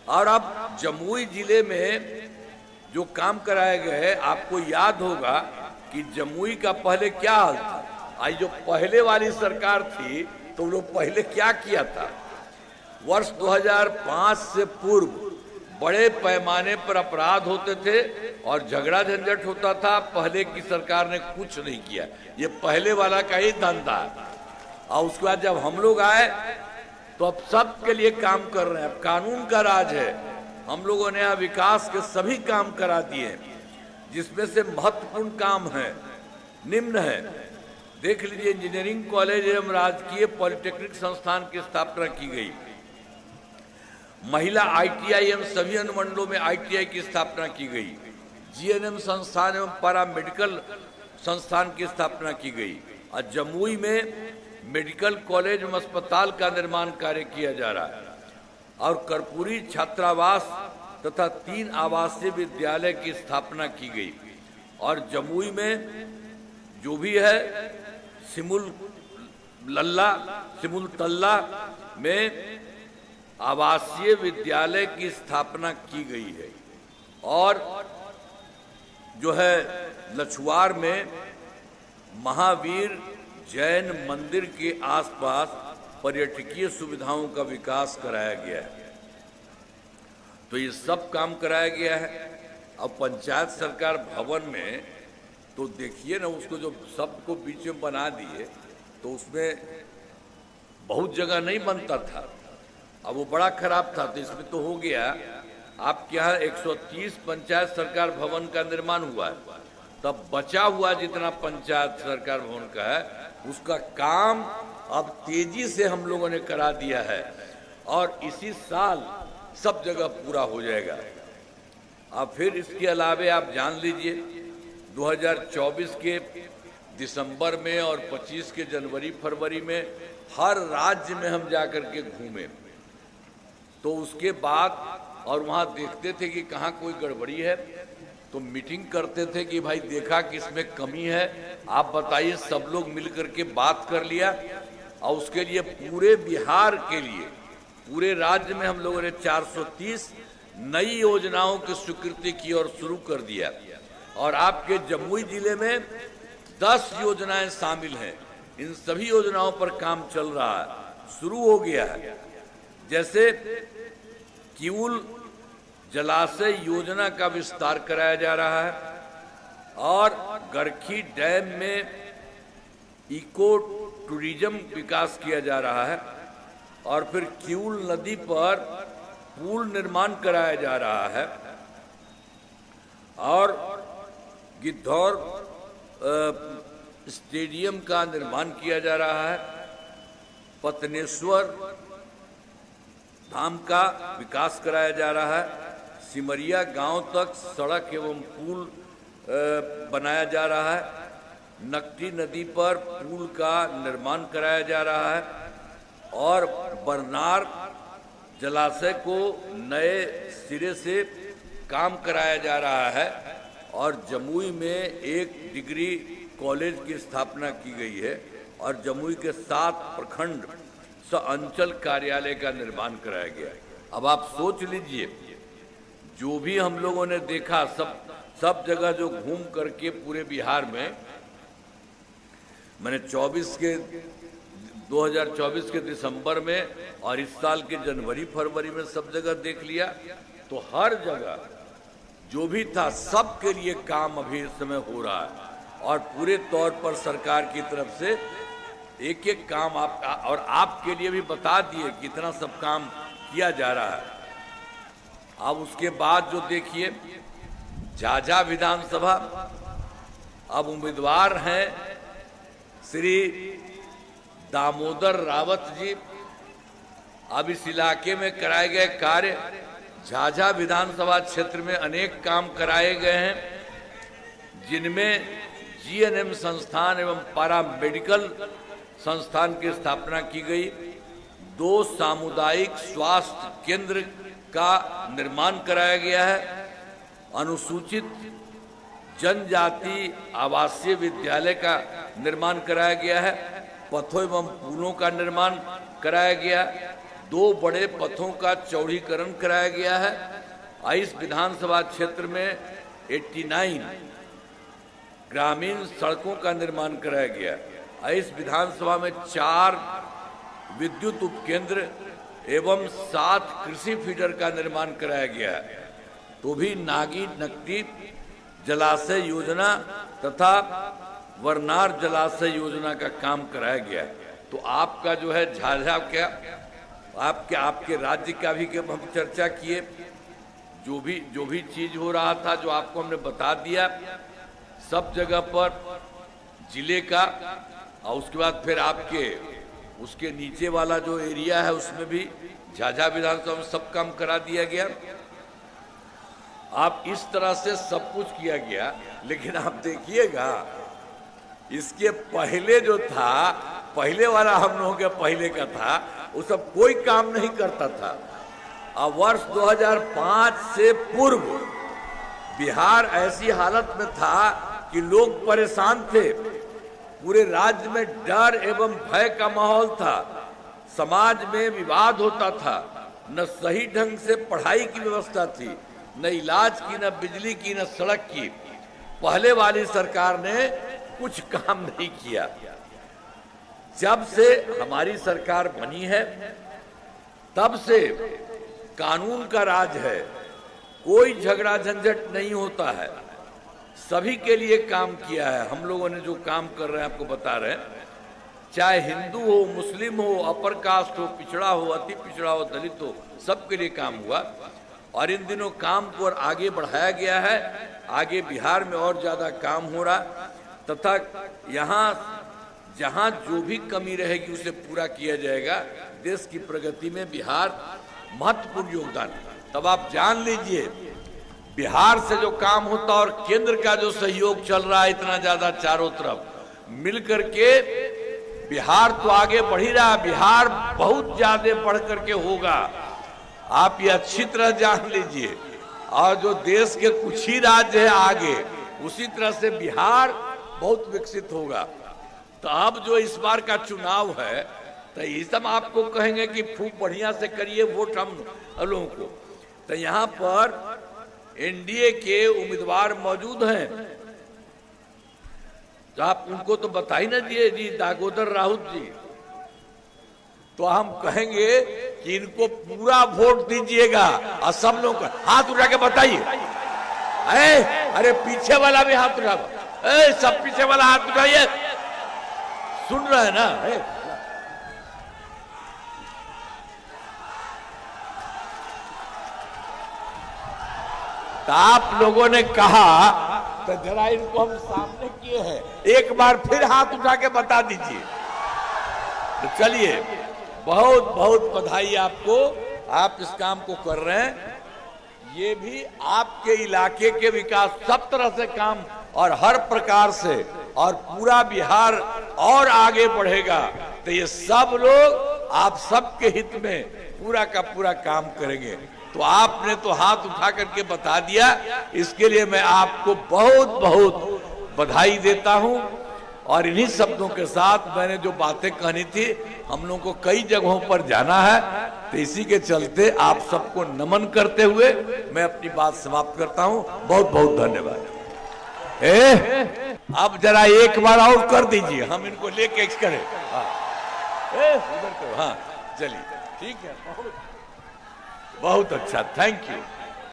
और अब जमुई जिले में जो काम कराए गए, आपको याद होगा कि जमुई का पहले क्या हाल था। आज जो पहले वाली सरकार थी तो लोग पहले क्या किया था, वर्ष 2005 से पूर्व बड़े पैमाने पर अपराध होते थे और झगड़ा झंझट होता था। पहले की सरकार ने कुछ नहीं किया, ये पहले वाला का ही धंधा है। और उसके बाद जब हम लोग आए तो अब सबके लिए काम कर रहे हैं, अब कानून का राज है। हम लोगों ने यहाँ विकास के सभी काम करा दिए, जिसमें से महत्वपूर्ण काम है, निम्न है। देख लीजिए, इंजीनियरिंग कॉलेज एवं राजकीय पॉलिटेक्निक संस्थान की स्थापना की गई, महिला ITI एवं सभी अनुमंडलों में ITI की स्थापना की गई, GNM संस्थान एवं पैरा मेडिकल संस्थान की स्थापना की गई, और जमुई में मेडिकल कॉलेज एवं अस्पताल का निर्माण कार्य किया जा रहा है, और कर्पूरी छात्रावास तथा 3 आवासीय विद्यालय की स्थापना की गई। और जमुई में जो भी है सिमुल तल्ला में आवासीय विद्यालय की स्थापना की गई है। और जो है लछुआर में महावीर जैन मंदिर के आसपास पर्यटकीय सुविधाओं का विकास कराया गया है। तो ये सब काम कराया गया है। अब पंचायत सरकार भवन में तो देखिए ना, उसको जो सबको बीच में बना दिए, तो उसमें बहुत जगह नहीं बनता था, अब वो बड़ा खराब था, तो इसमें तो हो गया। आपके यहाँ 130 पंचायत सरकार भवन का निर्माण हुआ है, तब बचा हुआ जितना पंचायत सरकार भवन का है उसका काम अब तेजी से हम लोगों ने करा दिया है, और इसी साल सब जगह पूरा हो जाएगा। अब फिर इसके अलावे आप जान लीजिए, 2024 के दिसंबर में और 25 के जनवरी फरवरी में हर राज्य में हम जाकर के घूमे, तो उसके बाद और वहाँ देखते थे कि कहाँ कोई गड़बड़ी है, तो मीटिंग करते थे कि भाई देखा कि इसमें कमी है, आप बताइए। सब लोग मिलकर के बात कर लिया, और उसके लिए पूरे बिहार के लिए पूरे राज्य में हम लोगों ने 430 नई योजनाओं की स्वीकृति की और शुरू कर दिया। और आपके जमुई जिले में 10 योजनाएं शामिल हैं, इन सभी योजनाओं पर काम चल रहा है, शुरू हो गया है। जैसे किऊल जलाशय योजना का विस्तार कराया जा रहा है, और गरखी डैम में इको टूरिज्म विकास किया जा रहा है, और फिर किऊल नदी पर पुल निर्माण कराया जा रहा है, और गिद्धौर स्टेडियम का निर्माण किया जा रहा है, पतनेश्वर धाम का विकास कराया जा रहा है, सिमरिया गांव तक सड़क एवं पुल बनाया जा रहा है, नकटी नदी पर पुल का निर्माण कराया जा रहा है, और बरनार जलाशय को नए सिरे से काम कराया जा रहा है, और जमुई में 1 डिग्री कॉलेज की स्थापना की गई है, और जमुई के 7 प्रखंड अंचल कार्यालय का निर्माण कराया गया। अब आप सोच लीजिए, जो भी हम लोगों ने देखा, सब जगह जो घूम करके पूरे बिहार में, मैंने 2024 के दिसंबर में और इस साल के जनवरी फरवरी में सब जगह देख लिया, तो हर जगह जो भी था सबके लिए काम अभी इस समय हो रहा है, और पूरे तौर पर सरकार की तरफ से एक एक काम और आपके लिए भी बता दिए कितना सब काम किया जा रहा है। अब उसके बाद जो देखिए, झाझा विधानसभा, अब उम्मीदवार हैं श्री दामोदर रावत जी। अब इस इलाके में कराए गए कार्य, झाझा विधानसभा क्षेत्र में अनेक काम कराए गए हैं, जिनमें GNM संस्थान एवं पैरा मेडिकल संस्थान की स्थापना की गई, 2 सामुदायिक स्वास्थ्य केंद्र का निर्माण कराया गया है, अनुसूचित जनजाति आवासीय विद्यालय का निर्माण कराया गया है, पथों एवं पुलों का निर्माण कराया गया, 2 बड़े पथों का चौड़ीकरण कराया गया है। इस विधानसभा क्षेत्र में 89 ग्रामीण सड़कों का निर्माण कराया गया। इस विधानसभा में 4 विद्युत उपकेंद्र एवं 7 कृषि फीडर का निर्माण कराया गया है। तो भी नागी नकदी जलाशय योजना तथा वरनार जलाशय योजना का काम कराया गया है। तो आपका जो है झाझा क्या आपके राज्य का भी हम चर्चा किए, जो भी चीज हो रहा था जो आपको हमने बता दिया सब जगह पर जिले का, और उसके बाद फिर आपके उसके नीचे वाला जो एरिया है उसमें भी झाझा विधानसभा में सब काम करा दिया गया। आप इस तरह से सब कुछ किया गया। लेकिन आप देखिएगा इसके पहले जो था, पहले वाला हम लोगों के पहले का था, वो सब कोई काम नहीं करता था। अब वर्ष 2005 से पूर्व बिहार ऐसी हालत में था कि लोग परेशान थे, पूरे राज्य में डर एवं भय का माहौल था, समाज में विवाद होता था, न सही ढंग से पढ़ाई की व्यवस्था थी, न इलाज की, न बिजली की, न सड़क की। पहले वाली सरकार ने कुछ काम नहीं किया। जब से हमारी सरकार बनी है तब से कानून का राज है, कोई झगड़ा झंझट नहीं होता है, सभी के लिए काम किया है। हम लोगों ने जो काम कर रहे हैं आपको बता रहे हैं, चाहे हिंदू हो, मुस्लिम हो, अपर कास्ट हो, पिछड़ा हो, अति पिछड़ा हो, दलित हो, सबके लिए काम हुआ। और इन दिनों काम को और आगे बढ़ाया गया है। आगे बिहार में और ज्यादा काम हो रहा, तथा यहाँ जहाँ जो भी कमी रहेगी उसे पूरा किया जाएगा। देश की प्रगति में बिहार महत्वपूर्ण योगदान। तब आप जान लीजिए बिहार से जो काम होता और केंद्र का जो सहयोग चल रहा है इतना ज्यादा चारों तरफ मिलकर के, बिहार तो आगे बढ़ ही रहा। बिहार बहुत ज्यादा बढ़ करके होगा, आप ये अच्छी तरह जान लीजिए। और जो देश के कुछ ही राज्य है आगे, उसी तरह से बिहार बहुत विकसित होगा। तो अब जो इस बार का चुनाव है, तो ये सब आपको कहेंगे कि खूब बढ़िया से करिए वोट हम लोगों को। तो यहाँ पर एनडीए के उम्मीदवार मौजूद हैं, तो आप उनको तो बता ही ना दिए जी, दामोदर राउत जी। तो हम कहेंगे कि इनको पूरा वोट दीजिएगा। और सब लोग हाथ उठा के बताइए, अरे पीछे वाला भी हाथ उठा, सब पीछे वाला हाथ उठाइए, सुन रहे हैं ना। तो आप लोगों ने कहा तो जरा इनको हम सामने किए हैं, एक बार फिर हाथ उठा के बता दीजिए। तो चलिए, बहुत बहुत बधाई आपको, आप इस काम को कर रहे हैं। ये भी आपके इलाके के विकास, सब तरह से काम और हर प्रकार से, और पूरा बिहार और आगे बढ़ेगा। तो ये सब लोग आप सबके हित में पूरा का पूरा काम करेंगे। तो आपने तो हाथ उठा करके बता दिया, इसके लिए मैं आपको बहुत बहुत बधाई देता हूं। और इन्हीं शब्दों के साथ मैंने जो बातें कहनी थी, हम लोगों को कई जगहों पर जाना है, तो इसी के चलते आप सबको नमन करते हुए मैं अपनी बात समाप्त करता हूं। बहुत बहुत धन्यवाद। अब जरा एक बार और कर दीजिए, हम इनको लेके करें। हाँ चलिए, ठीक है, बहुत अच्छा, थैंक यू।